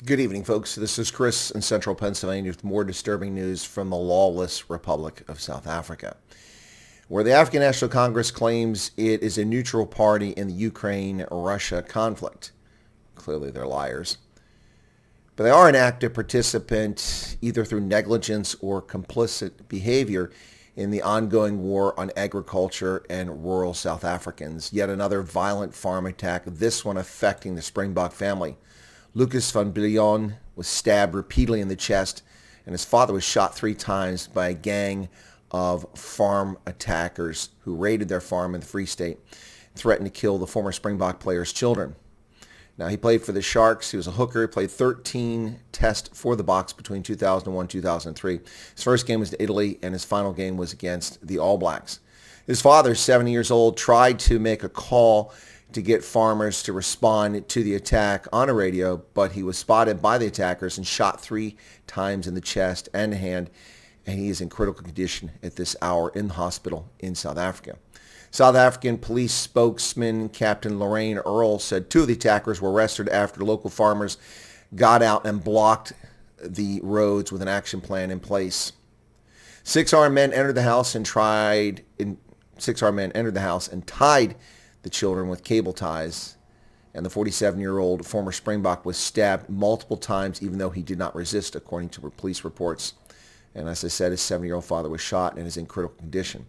Good evening, folks. This is Chris in central Pennsylvania with more disturbing news from the lawless Republic of South Africa, where the African National Congress claims it is a neutral party in the Ukraine-Russia conflict. Clearly, they're liars. But they are an active participant, either through negligence or complicit behavior, in the ongoing war on agriculture and rural South Africans. Yet another violent farm attack, this one affecting the Springbok family. Lukas van Biljon was stabbed repeatedly in the chest, and his father was shot 3 times by a gang of farm attackers who raided their farm in the Free State and threatened to kill the former Springbok player's children. Now, he played for the Sharks. He was a hooker. He played 13 tests for the Boks between 2001 and 2003. His first game was to Italy, and his final game was against the All Blacks. His father, 70 years old, tried to make a call to get farmers to respond to the attack on a radio, but he was spotted by the attackers and shot 3 times in the chest and hand, and he is in critical condition at this hour in the hospital in South Africa. South African police spokesman Captain Lorraine Earl said 2 of the attackers were arrested after local farmers got out and blocked the roads with an action plan in place. 6 armed men entered the house and tied the children with cable ties, and the 47-year-old former Springbok was stabbed multiple times even though he did not resist, according to police reports. And as I said, his 70-year-old father was shot and is in critical condition.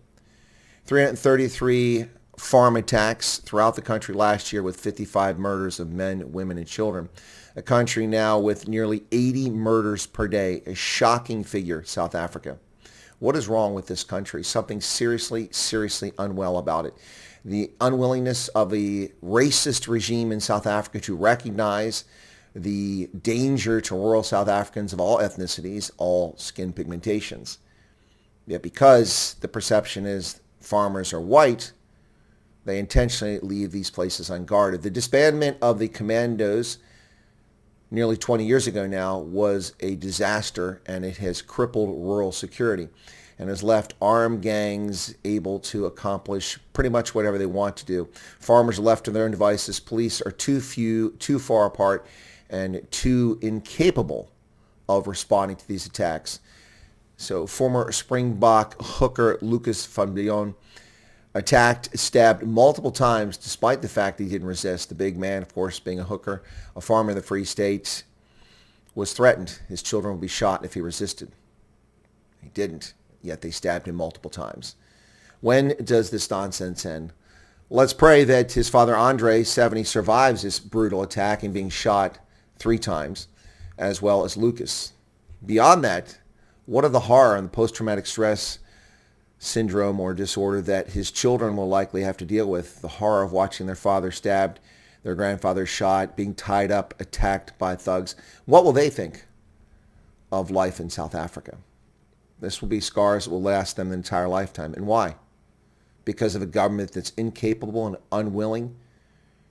333 farm attacks throughout the country last year, with 55 murders of men, women, and children. A country now with nearly 80 murders per day, a shocking figure, South Africa. What is wrong with this country? Something seriously, seriously unwell about it. The unwillingness of the racist regime in South Africa to recognize the danger to rural South Africans of all ethnicities, all skin pigmentations. Yet because the perception is farmers are white, they intentionally leave these places unguarded. The disbandment of the commandos nearly 20 years ago now was a disaster, and it has crippled rural security and has left armed gangs able to accomplish pretty much whatever they want to do. Farmers are left to their own devices. Police are too far apart, and too incapable of responding to these attacks. So former Springbok hooker Lukas van Biljon stabbed multiple times despite the fact that he didn't resist. The big man, of course, being a hooker, a farmer in the Free State, was threatened. His children would be shot if he resisted. He didn't, yet they stabbed him multiple times. When does this nonsense end? Let's pray that his father Andre, 70, survives this brutal attack and being shot 3 times, as well as Lukas. Beyond that, what of the horror and the post-traumatic stress syndrome or disorder that his children will likely have to deal with? The horror of watching their father stabbed, their grandfather shot, being tied up, attacked by thugs. What will they think of life in South Africa? This will be scars that will last them the entire lifetime. And why? Because of a government that's incapable and unwilling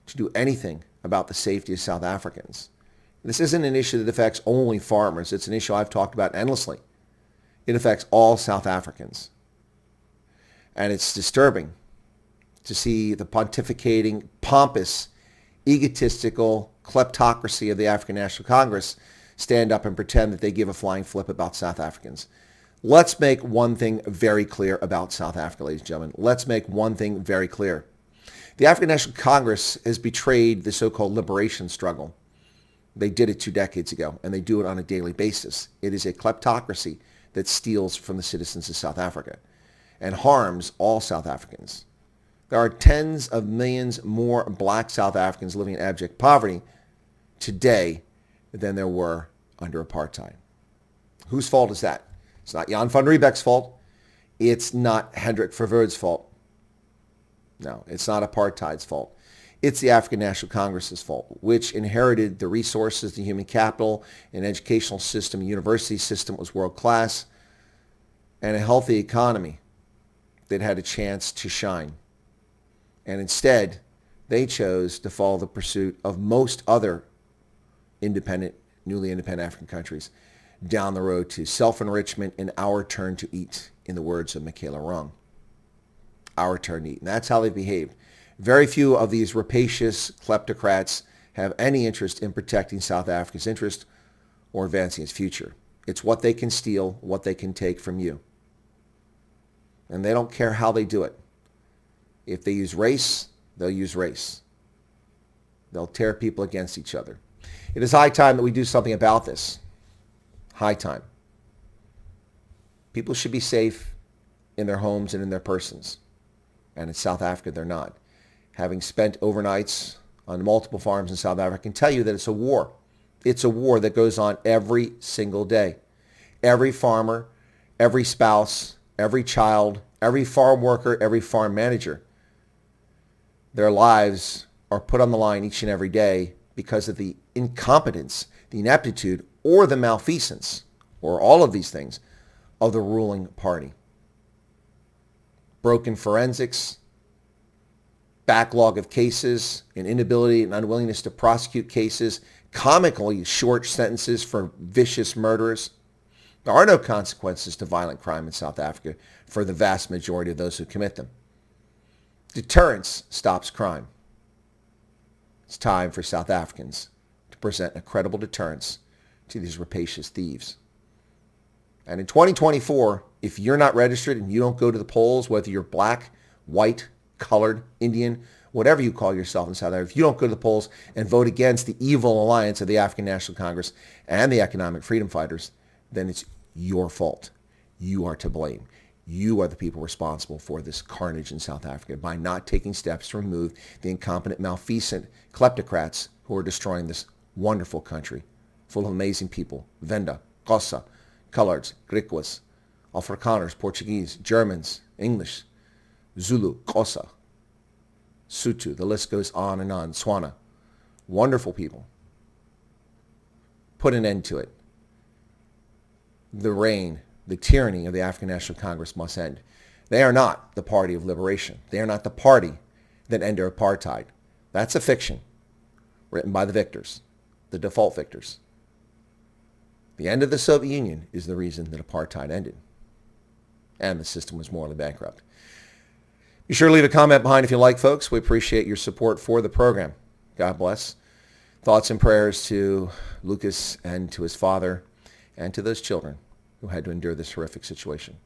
to do anything about the safety of South Africans. This isn't an issue that affects only farmers. It's an issue I've talked about endlessly. It affects all South Africans. And it's disturbing to see the pontificating, pompous, egotistical kleptocracy of the African National Congress stand up and pretend that they give a flying flip about South Africans. Let's make one thing very clear about South Africa, ladies and gentlemen. Let's make one thing very clear. The African National Congress has betrayed the so-called liberation struggle. They did it 2 decades ago, and they do it on a daily basis. It is a kleptocracy that steals from the citizens of South Africa and harms all South Africans. There are tens of millions more black South Africans living in abject poverty today than there were under apartheid. Whose fault is that? It's not Jan van Riebeck's fault. It's not Hendrik Verwoerd's fault. No, it's not apartheid's fault. It's the African National Congress's fault, which inherited the resources, the human capital, an educational system, a university system that was world class, and a healthy economy that had a chance to shine. And instead, they chose to follow the pursuit of most other newly independent African countries down the road to self-enrichment and our turn to eat, in the words of Michaela Wrong. Our turn to eat. And that's how they behaved. Very few of these rapacious kleptocrats have any interest in protecting South Africa's interest or advancing its future. It's what they can steal, what they can take from you. And they don't care how they do it. If they use race, they'll use race. They'll tear people against each other. It is high time that we do something about this. High time. People should be safe in their homes and in their persons. And in South Africa, they're not. Having spent overnights on multiple farms in South Africa, I can tell you that it's a war. It's a war that goes on every single day. Every farmer, every spouse, every child, every farm worker, every farm manager, their lives are put on the line each and every day because of the incompetence, the ineptitude, or the malfeasance, or all of these things, of the ruling party. Broken forensics, backlog of cases, an inability and unwillingness to prosecute cases, comically short sentences for vicious murderers. There are no consequences to violent crime in South Africa for the vast majority of those who commit them. Deterrence stops crime. It's time for South Africans to present a credible deterrence to these rapacious thieves. And in 2024, if you're not registered and you don't go to the polls, whether you're black, white, colored, Indian, whatever you call yourself in South Africa, if you don't go to the polls and vote against the evil alliance of the African National Congress and the economic freedom fighters, then it's your fault. You are to blame. You are the people responsible for this carnage in South Africa by not taking steps to remove the incompetent, malfeasant kleptocrats who are destroying this wonderful country full of amazing people. Venda, Xhosa, Coloreds, Griquas, Afrikaners, Portuguese, Germans, English, Zulu, Xhosa, Sotho, the list goes on and on. Tswana, wonderful people. Put an end to it. The reign, the tyranny of the African National Congress must end. They are not the party of liberation. They are not the party that ended apartheid. That's a fiction written by the victors, the default victors. The end of the Soviet Union is the reason that apartheid ended, and the system was morally bankrupt. Be sure to leave a comment behind if you like, folks. We appreciate your support for the program. God bless. Thoughts and prayers to Lucas and to his father and to those children who had to endure this horrific situation.